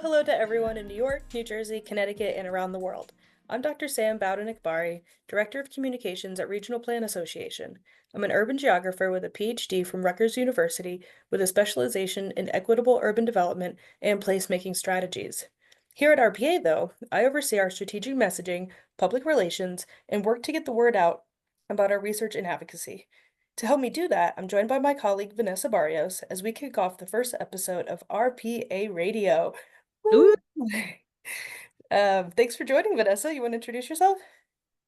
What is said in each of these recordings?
Hello to everyone in New York, New Jersey, Connecticut, and around the world. I'm Dr. Sam Bowden Akbari, Director of Communications at Regional Plan Association. I'm an urban geographer with a PhD from Rutgers University with a specialization in equitable urban development and placemaking strategies. Here at RPA, though, I oversee our strategic messaging, public relations, and work to get the word out about our research and advocacy. To help me do that, I'm joined by my colleague Vanessa Barrios as we kick off the first episode of RPA Radio. Ooh, Woo! Thanks for joining, Vanessa. You want to introduce yourself?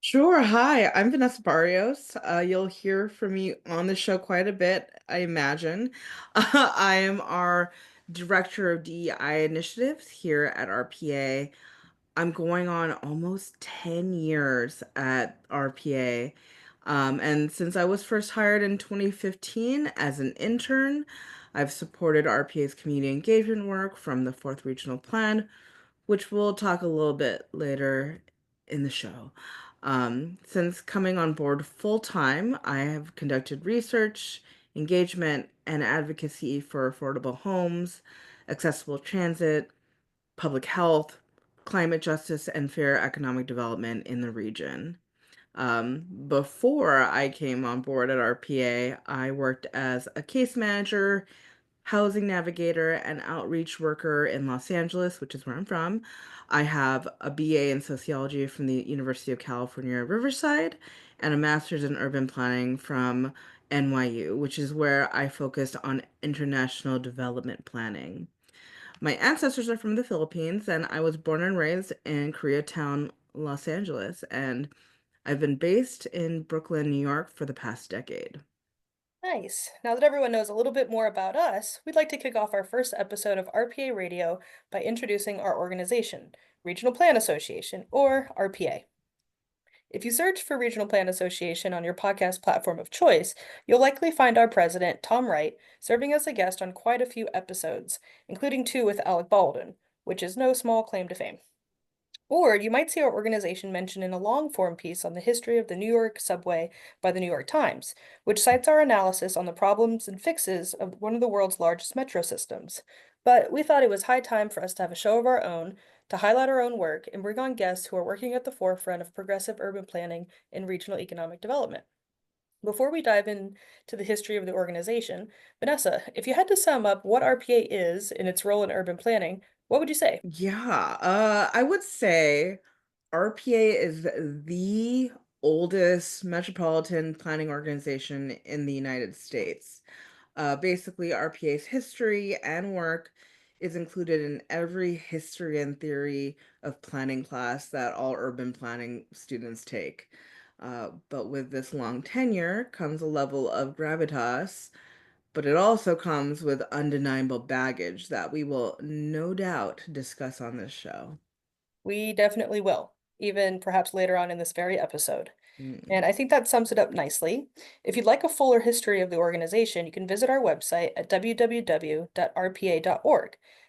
sure. Hi, I'm Vanessa Barrios. You'll hear from me on the show quite a bit, I imagine. I am our Director of DEI Initiatives here at RPA. I'm going on almost 10 years at RPA. And since I was first hired in 2015 as an intern, I've supported RPA's community engagement work from the fourth regional plan, which we'll talk a little bit later in the show. Since coming on board full time, I have conducted research, engagement, and advocacy for affordable homes, accessible transit, public health, climate justice, and fair economic development in the region. Before I came on board at RPA, I worked as a case manager, housing navigator, and outreach worker in Los Angeles, which is where I'm from. I have a BA in sociology from the University of California, Riverside, and a master's in urban planning from NYU, which is where I focused on international development planning. My ancestors are from the Philippines, and I was born and raised in Koreatown, Los Angeles, and I've been based in Brooklyn, New York for the past decade. Nice. Now that everyone knows a little bit more about us, we'd like to kick off our first episode of RPA Radio by introducing our organization, Regional Plan Association, or RPA. If you search for Regional Plan Association on your podcast platform of choice, you'll likely find our president, Tom Wright, serving as a guest on quite a few episodes, including two with Alec Baldwin, which is no small claim to fame. Or you might see our organization mentioned in a long form piece on the history of the New York subway by the New York Times, which cites our analysis on the problems and fixes of one of the world's largest metro systems. But we thought it was high time for us to have a show of our own, to highlight our own work, and bring on guests who are working at the forefront of progressive urban planning and regional economic development. Before we dive into the history of the organization, Vanessa, if you had to sum up what RPA is and its role in urban planning, what would you say? Yeah, I would say RPA is the oldest metropolitan planning organization in the United States. Basically, RPA's history and work is included in every history and theory of planning class that all urban planning students take. But with this long tenure comes a level of gravitas, but it also comes with undeniable baggage that we will no doubt discuss on this show. We definitely will, even perhaps later on in this very episode. Mm. And I think that sums it up nicely. If you'd like a fuller history of the organization, you can visit our website at www.rpa.org,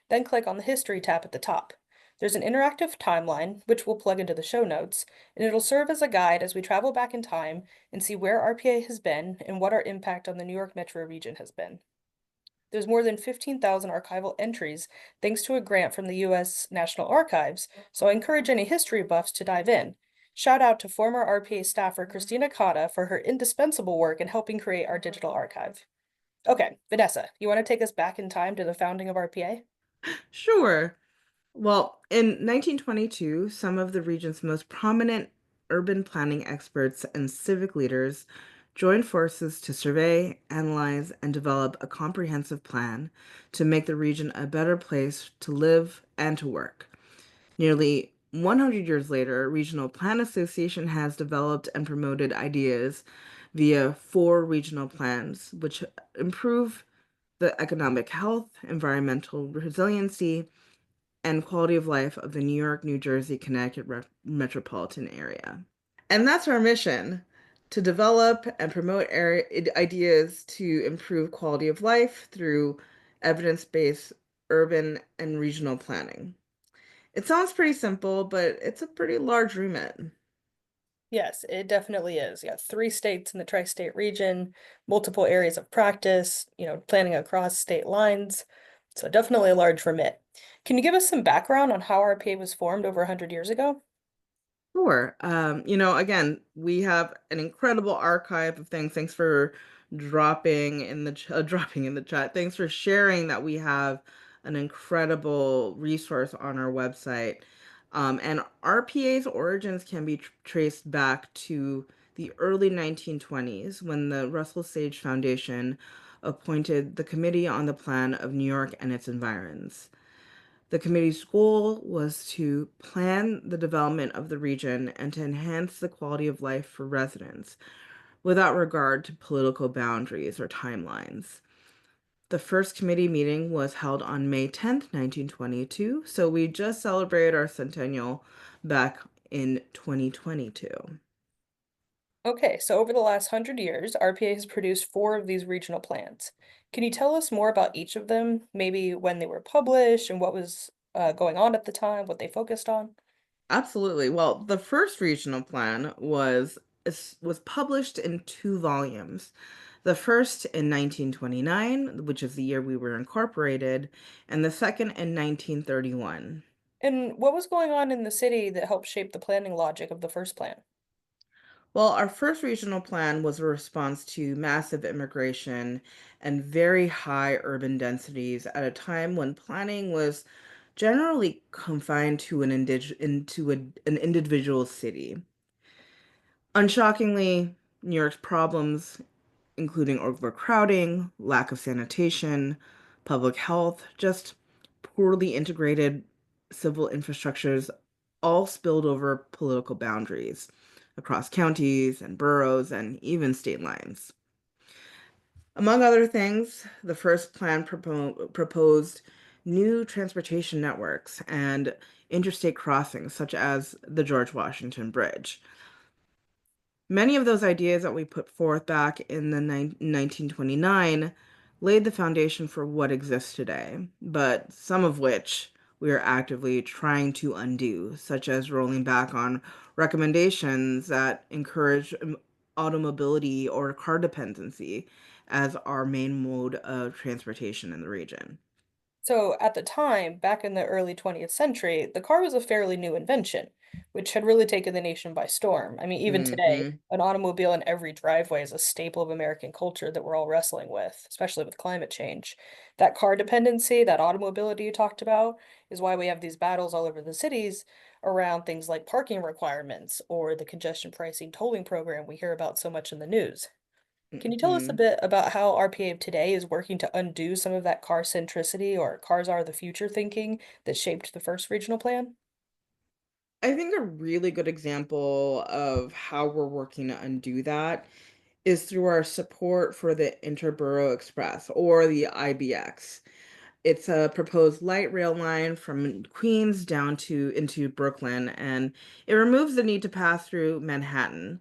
then click on the History tab at the top. There's an interactive timeline, which we'll plug into the show notes, and it'll serve as a guide as we travel back in time and see where RPA has been and what our impact on the New York metro region has been. There's more than 15,000 archival entries thanks to a grant from the U.S. National Archives, so I encourage any history buffs to dive in. Shout out to former RPA staffer Christina Cotta for her indispensable work in helping create our digital archive. Okay, Vanessa, you want to take us back in time to the founding of RPA? Sure. Well, in 1922, some of the region's most prominent urban planning experts and civic leaders joined forces to survey, analyze, and develop a comprehensive plan to make the region a better place to live and to work. Nearly 100 years later, Regional Plan Association has developed and promoted ideas via four regional plans, which improve the economic health, environmental resiliency, and quality of life of the New York, New Jersey, Connecticut metropolitan area. And that's our mission to develop and promote ideas to improve quality of life through evidence-based urban and regional planning. It sounds pretty simple, but it's a pretty large remit. Yes, it definitely is. Yeah, three states in the tri-state region, multiple areas of practice, planning across state lines. So definitely a large remit. Can you give us some background on how RPA was formed over 100 years ago? Sure. Again, we have an incredible archive of things. Thanks for dropping in the chat. Thanks for sharing that we have an incredible resource on our website. And RPA's origins can be traced back to the early 1920s when the Russell Sage Foundation appointed the Committee on the Plan of New York and its Environs. The committee's goal was to plan the development of the region and to enhance the quality of life for residents without regard to political boundaries or timelines. The first committee meeting was held on May 10th, 1922, so we just celebrated our centennial back in 2022. Okay, so over the last 100 years, RPA has produced four of these regional plans. Can you tell us more about each of them, maybe when they were published and what was going on at the time, what they focused on? Absolutely. Well, the first regional plan was published in two volumes. The first in 1929, which is the year we were incorporated, and the second in 1931. And what was going on in the city that helped shape the planning logic of the first plan? Well, our first regional plan was a response to massive immigration and very high urban densities at a time when planning was generally confined to an individual city. Unshockingly, New York's problems, including overcrowding, lack of sanitation, public health, just poorly integrated civil infrastructures, all spilled over political boundaries across counties and boroughs and even state lines. Among other things, the first plan proposed new transportation networks and interstate crossings, such as the George Washington Bridge. Many of those ideas that we put forth back in the 1929 laid the foundation for what exists today, but some of which we are actively trying to undo, such as rolling back on recommendations that encourage automobility or car dependency as our main mode of transportation in the region. So, at the time, back in the early 20th century, the car was a fairly new invention, which had really taken the nation by storm. I mean, even today, Hmm. an automobile in every driveway is a staple of American culture that we're all wrestling with, especially with climate change. That car dependency, that automobility you talked about, is why we have these battles all over the cities around things like parking requirements or the congestion pricing tolling program we hear about so much in the news. Can you tell us a Hmm. bit about how RPA of today is working to undo some of that car centricity or cars are the future thinking that shaped the first regional plan? I think a really good example of how we're working to undo that is through our support for the Interborough Express or the IBX. It's a proposed light rail line from Queens down to into Brooklyn, and it removes the need to pass through Manhattan.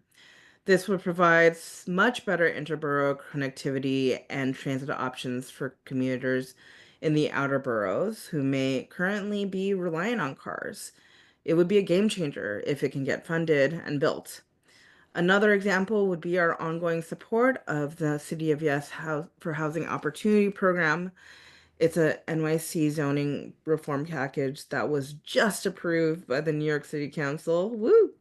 This would provide much better interborough connectivity and transit options for commuters in the outer boroughs who may currently be relying on cars. It would be a game changer if it can get funded and built. Another example would be our ongoing support of the City of Yes for Housing Opportunity Program. It's a NYC zoning reform package that was just approved by the New York City Council. Woo!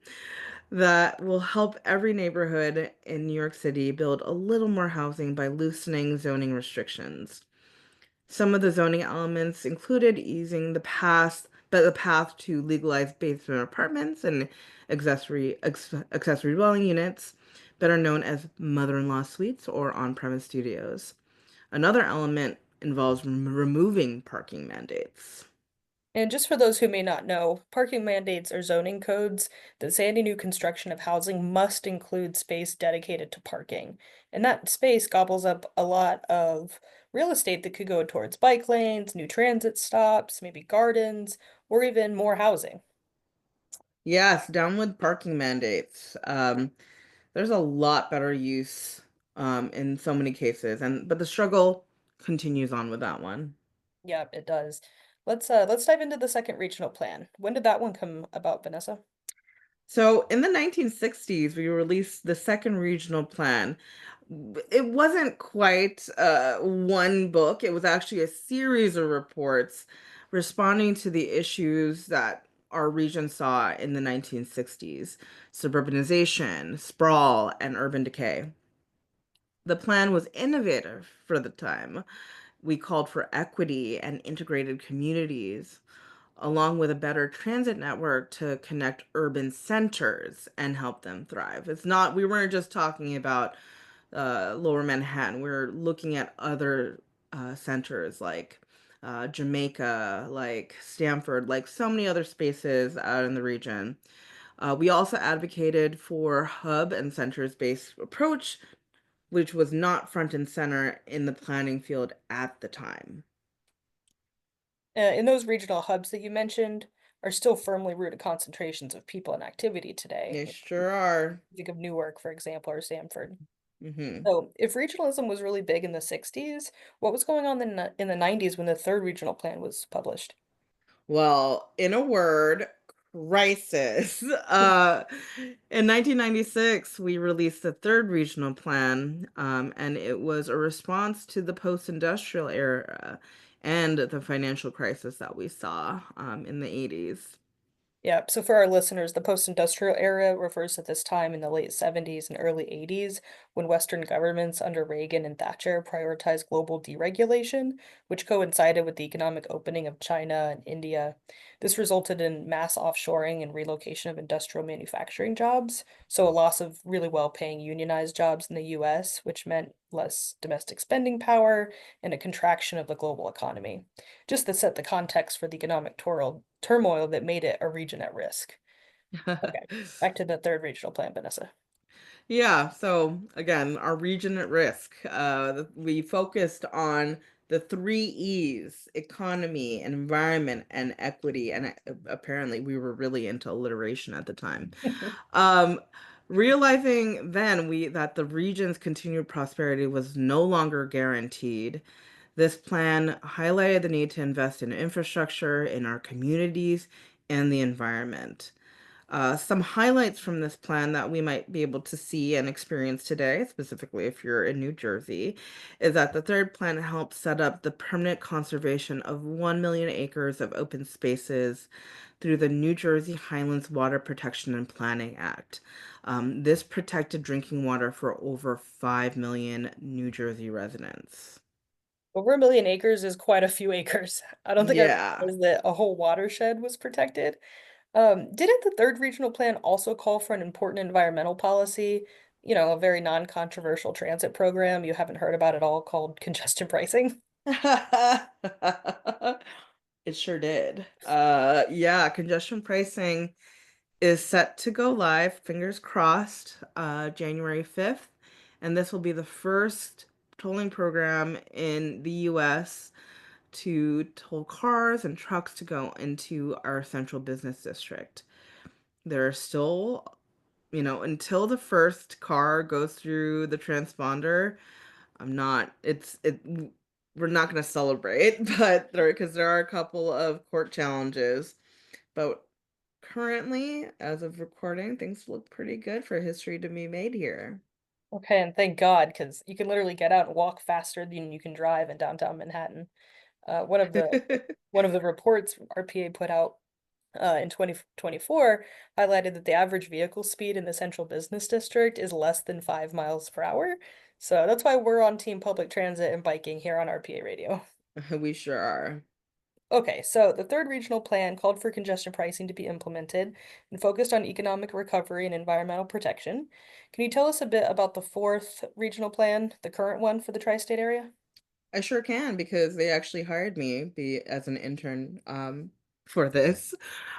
That will help every neighborhood in New York City build a little more housing by loosening zoning restrictions. Some of the zoning elements included the path to legalize basement apartments and accessory dwelling units that are known as mother-in-law suites or on-premise studios. Another element involves removing parking mandates. And just for those who may not know, parking mandates are zoning codes that say any new construction of housing must include space dedicated to parking. And that space gobbles up a lot of real estate that could go towards bike lanes, new transit stops, maybe gardens, or even more housing. Yes, down with parking mandates. There's a lot better use in so many cases, and but the struggle continues on with that one. Yeah, it does. Let's dive into the second regional plan. When did that one come about, Vanessa? So in the 1960s, we released the second regional plan. It wasn't quite one book, it was actually a series of reports responding to the issues that our region saw in the 1960s: suburbanization, sprawl, and urban decay. The plan was innovative for the time. We called for equity and integrated communities, along with a better transit network to connect urban centers and help them thrive. We weren't just talking about Lower Manhattan. We're looking at other centers like Jamaica, like Stanford, like so many other spaces out in the region. We also advocated for hub and centers based approach, which was not front and center in the planning field at the time. In those regional hubs that you mentioned are still firmly rooted concentrations of people and activity today. They sure are. Think of Newark, for example, or Stanford. Hmm. So, if regionalism was really big in the 60s, what was going on in the 90s when the third regional plan was published? Well, in a word, crisis. In 1996, we released the third regional plan, and it was a response to the post-industrial era and the financial crisis that we saw in the 80s. Yeah, so for our listeners, the post-industrial era refers to this time in the late 70s and early 80s when Western governments under Reagan and Thatcher prioritized global deregulation, which coincided with the economic opening of China and India. This resulted in mass offshoring and relocation of industrial manufacturing jobs, so a loss of really well-paying unionized jobs in the US, which meant less domestic spending power and a contraction of the global economy, just to set the context for the economic turmoil that made it a region at risk. Okay, back to the third regional plan, Vanessa. Yeah, so again, our region at risk. We focused on the three E's: economy, environment, and equity. And apparently, we were really into alliteration at the time. Um, Realizing then we that the region's continued prosperity was no longer guaranteed, this plan highlighted the need to invest in infrastructure, in our communities, and the environment. Some highlights from this plan that we might be able to see and experience today, specifically if you're in New Jersey, is that the third plan helps set up the permanent conservation of 1 million acres of open spaces through the New Jersey Highlands Water Protection and Planning Act. This protected drinking water for over 5 million New Jersey residents. Over 1 million acres is quite a few acres. I don't think I Yeah. realized that a whole watershed was protected. Didn't the third regional plan also call for an important environmental policy? A very non-controversial transit program you haven't heard about at all called congestion pricing? It sure did. Yeah, congestion pricing is set to go live, fingers crossed, January 5th. And this will be the first tolling program in the US to toll cars and trucks to go into our central business district. There are still, until the first car goes through the transponder, I'm not, it's, it, we're not going to celebrate, but because there are a couple of court challenges. But currently, as of recording, things look pretty good for history to be made here. Okay, and thank God, because you can literally get out and walk faster than you can drive in downtown Manhattan. One of the reports RPA put out in 2024 highlighted that the average vehicle speed in the central business district is less than 5 miles per hour. So that's why we're on Team Public Transit and Biking here on RPA Radio. We sure are. Okay, so the third regional plan called for congestion pricing to be implemented and focused on economic recovery and environmental protection. Can you tell us a bit about the fourth regional plan, the current one for the tri-state area? I sure can because they actually hired me be as an intern for this.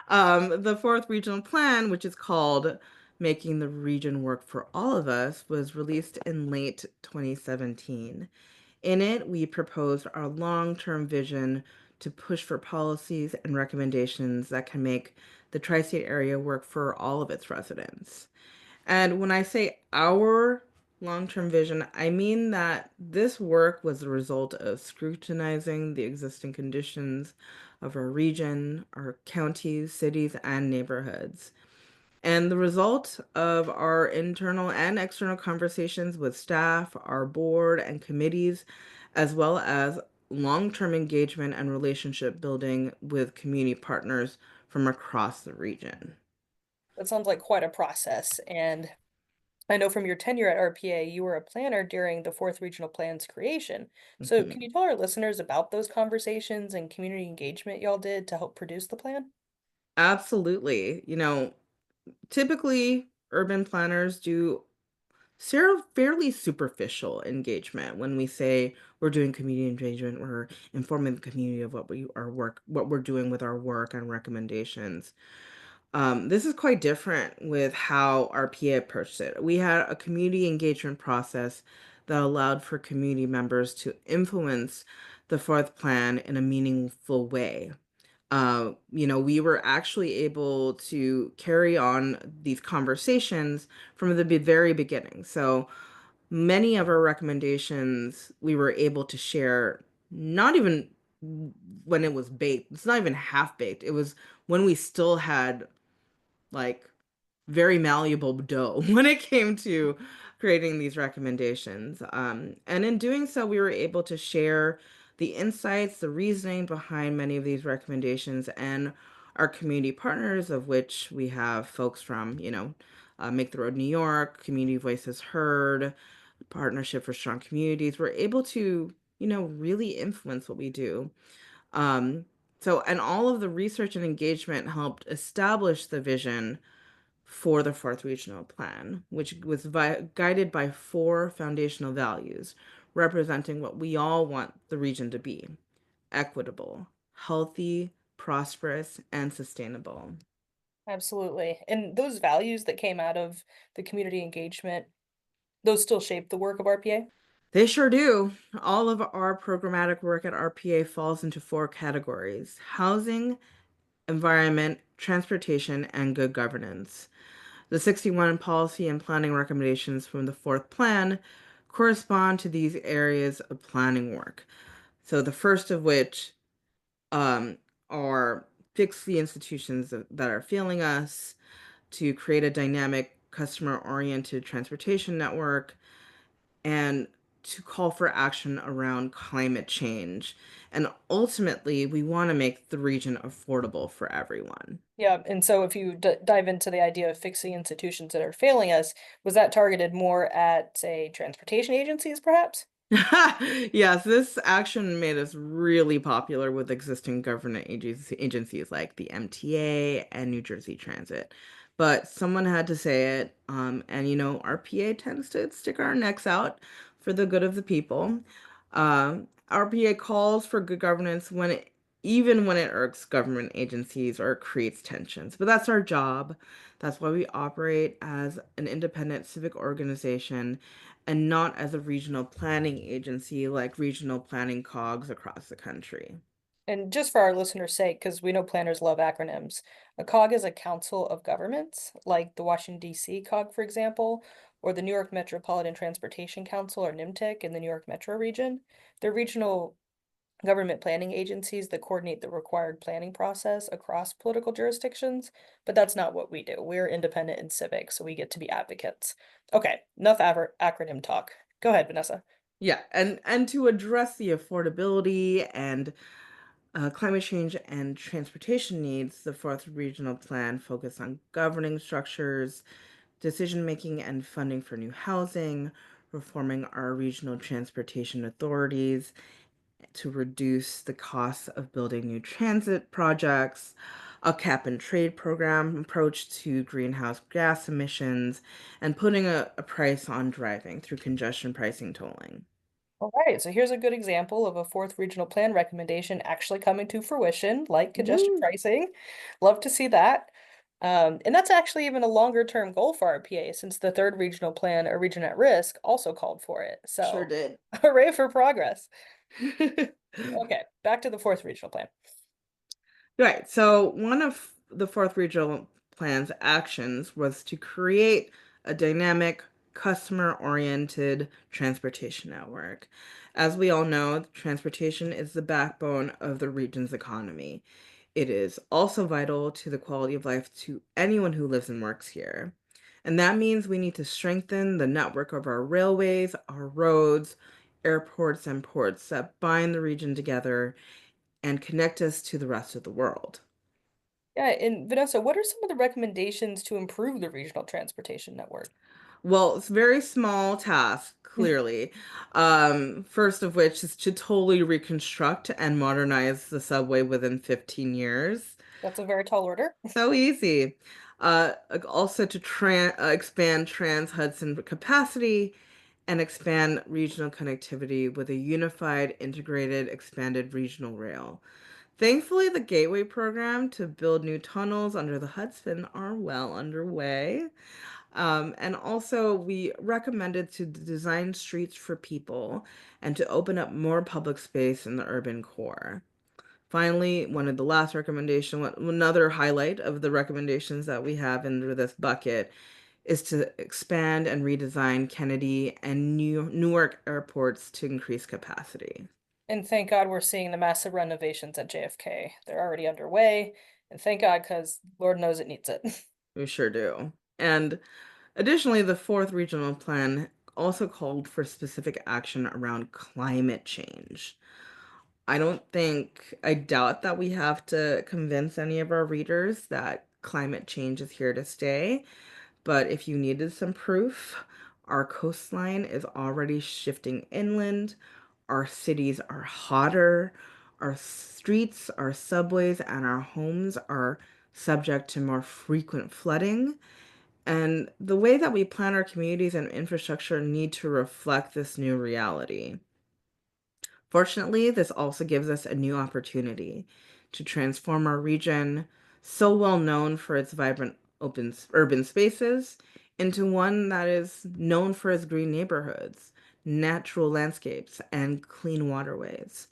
The fourth regional plan, which is called Making the Region Work for All of Us, was released in late 2017. In it, we proposed our long-term vision to push for policies and recommendations that can make the tri-state area work for all of its residents. And when I say our long-term vision, I mean that this work was the result of scrutinizing the existing conditions of our region, our counties, cities, and neighborhoods. And the result of our internal and external conversations with staff, our board, and committees, as well as long-term engagement and relationship building with community partners from across the region. That sounds like quite a process. And I know from your tenure at RPA, you were a planner during the fourth regional plan's creation. So can Mhm. you tell our listeners about those conversations and community engagement y'all did to help produce the plan? Absolutely. Typically urban planners do fairly superficial engagement. When we say we're doing community engagement, we're informing the community of what we're doing with our work and recommendations. This is quite different with how RPA approached it. We had a community engagement process that allowed for community members to influence the fourth plan in a meaningful way. We were actually able to carry on these conversations from the very beginning. So many of our recommendations we were able to share, not even when it was baked. It's not even half baked. It was when we still had like very malleable dough when it came to creating these recommendations. And in doing so, we were able to share the insights, the reasoning behind many of these recommendations, and our community partners, of which we have folks from, Make the Road New York, Community Voices Heard, Partnership for Strong Communities, we're able to, really influence what we do. Um, and all of the research and engagement helped establish the vision for the fourth regional plan, which was guided by four foundational values representing what we all want the region to be: equitable, healthy, prosperous, and sustainable. Absolutely. And those values that came out of the community engagement, those still shape the work of RPA? They sure do. All of our programmatic work at RPA falls into four categories: housing, environment, transportation, and good governance. The 61 policy and planning recommendations from the fourth plan correspond to these areas of planning work. So the first of which um, are fix the institutions that are failing us, to create a dynamic customer-oriented transportation network, and to call for action around climate change. And ultimately, we want to make the region affordable for everyone. Yeah, and so if you d dive into the idea of fixing institutions that are failing us, was that targeted more at, say, transportation agencies, perhaps? Yes, this action made us really popular with existing government agencies like the MTA and New Jersey Transit. But someone had to say it, and RPA tends to stick our necks out for the good of the people. RPA calls for good governance even when it irks government agencies or creates tensions. But that's our job. That's why we operate as an independent civic organization and not as a regional planning agency like regional planning cogs across the country. And just for our listeners' sake, because we know planners love acronyms, a COG is a council of governments, like the Washington, D.C. COG, for example, or the New York Metropolitan Transportation Council, or NIMTIC, in the New York Metro region. They're regional government planning agencies that coordinate the required planning process across political jurisdictions, but that's not what we do. We're independent and civic, so we get to be advocates. Okay, enough acronym talk. Go ahead, Vanessa. Yeah, and to address the affordability and climate change and transportation needs, the fourth regional plan focused on governing structures, decision making and funding for new housing, reforming our regional transportation authorities to reduce the cost of building new transit projects, a cap and trade program approach to greenhouse gas emissions, and putting a price on driving through congestion pricing tolling. All right, so here's a good example of a fourth regional plan recommendation actually coming to fruition, like congestion Woo! pricing. Love to see that. And that's actually even a longer term goal for RPA, since the third regional plan, A Region at Risk, also called for it. Sure So did. hooray for progress. Okay, back to the fourth regional plan. Right. So one of the fourth regional plan's actions was to create a dynamic, customer-oriented transportation network. As we all know, transportation is the backbone of the region's economy. It is also vital to the quality of life to anyone who lives and works here. And that means we need to strengthen the network of our railways, our roads, airports, and ports that bind the region together and connect us to the rest of the world. Yeah, and Vanessa, what are some of the recommendations to improve the regional transportation network? Well, it's a very small task, clearly. First of which is to totally reconstruct and modernize the subway within 15 years. That's a very tall order. So easy. Also to expand Trans-Hudson capacity and expand regional connectivity with a unified, integrated, expanded regional rail. Thankfully, the Gateway program to build new tunnels under the Hudson are well underway. And also, we recommended to design streets for people and to open up more public space in the urban core. Finally, one of the last another highlight of the recommendations that we have in this bucket is to expand and redesign Kennedy and Newark airports to increase capacity. And thank God we're seeing the massive renovations at JFK. They're already underway, and thank God, because Lord knows it needs it. We sure do. And additionally, the fourth regional plan also called for specific action around climate change. I doubt that we have to convince any of our readers that climate change is here to stay. But if you needed some proof, our coastline is already shifting inland. Our cities are hotter. Our streets, our subways, and our homes are subject to more frequent flooding. And the way that we plan our communities and infrastructure need to reflect this new reality. Fortunately, this also gives us a new opportunity to transform our region, so well known for its vibrant urban spaces, into one that is known for its green neighborhoods, natural landscapes, and clean waterways.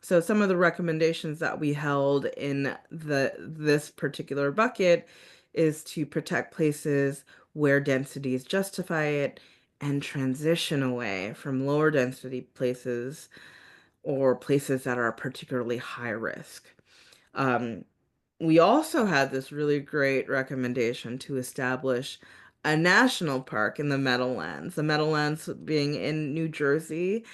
So some of the recommendations that we held in this particular bucket is to protect places where densities justify it and transition away from lower density places or places that are particularly high risk. Um, we also had this really great recommendation to establish a national park in the Meadowlands being in New Jersey.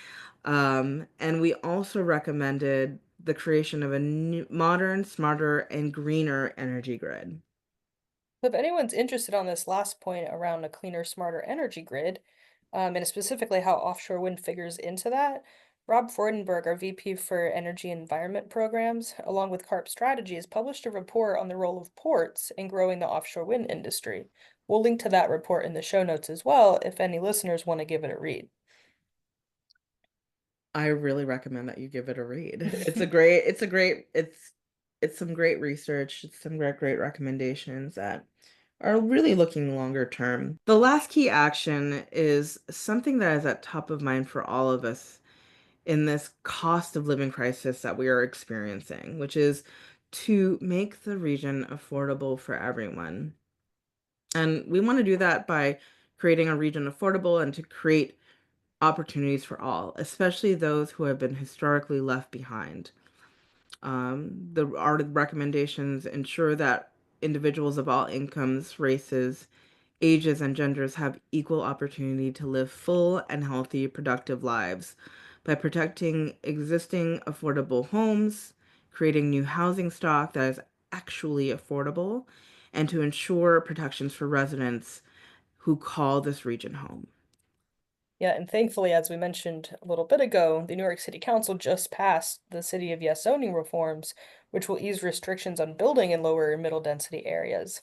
And we also recommended the creation of a new, modern, smarter, and greener energy grid. If anyone's interested on this last point around a cleaner, smarter energy grid, and specifically how offshore wind figures into that, Rob Freudenberg, our VP for Energy and Environment Programs, along with CARP Strategies, published a report on the role of ports in growing the offshore wind industry. We'll link to that report in the show notes as well if any listeners want to give it a read. I really recommend that you give it a read. It's some great research. It's some great recommendations that are really looking longer term. The last key action is something that is at top of mind for all of us in this cost of living crisis that we are experiencing, which is to make the region affordable for everyone. And we want to do that by creating a region affordable and to create opportunities for all, especially those who have been historically left behind. Our recommendations ensure that individuals of all incomes, races, ages, and genders have equal opportunity to live full and healthy, productive lives by protecting existing affordable homes, creating new housing stock that is actually affordable, and to ensure protections for residents who call this region home. Yeah, and thankfully, as we mentioned a little bit ago, the New York City Council just passed the City of Yes zoning reforms, which will ease restrictions on building in lower and middle density areas.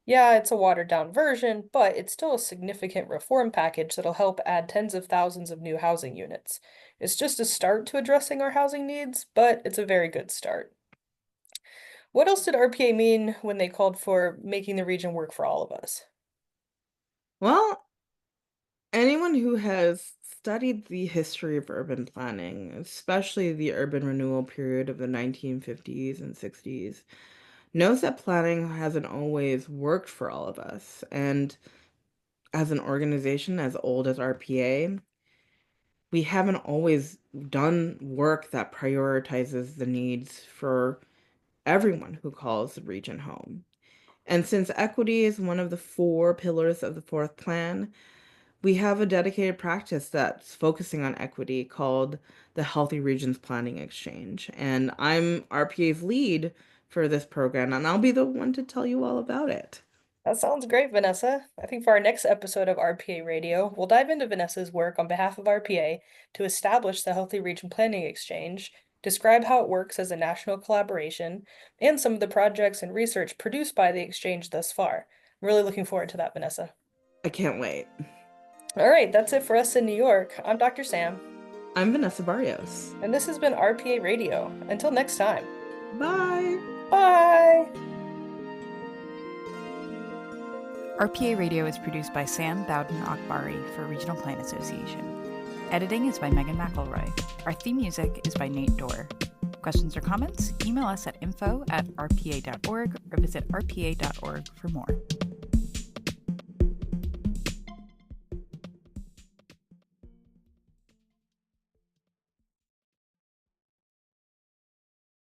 Yeah, it's a watered down version, but it's still a significant reform package that'll help add tens of thousands of new housing units. It's just a start to addressing our housing needs, but it's a very good start. What else did RPA mean when they called for making the region work for all of us? Well, anyone who has studied the history of urban planning, especially the urban renewal period of the 1950s and 60s, knows that planning hasn't always worked for all of us. And as an organization as old as RPA, we haven't always done work that prioritizes the needs for everyone who calls the region home. And since equity is one of the four pillars of the fourth plan, We have a dedicated practice that's focusing on equity called the Healthy Regions Planning Exchange. And I'm RPA's lead for this program, and I'll be the one to tell you all about it. That sounds great, Vanessa. I think for our next episode of RPA Radio, we'll dive into Vanessa's work on behalf of RPA to establish the Healthy Region Planning Exchange, describe how it works as a national collaboration, and some of the projects and research produced by the exchange thus far. I'm really looking forward to that, Vanessa. I can't wait. All right, that's it for us in New York. I'm Dr. Sam, I'm Vanessa Barrios. and this has been RPA Radio. Until next time. Bye. Bye! RPA Radio is produced by Sam Bowden Akbari for Regional Plan Association. Editing is by Megan McElroy. Our theme music is by Nate Dorr. Questions or comments? Email us at info@rpa.org or visit rpa.org for more.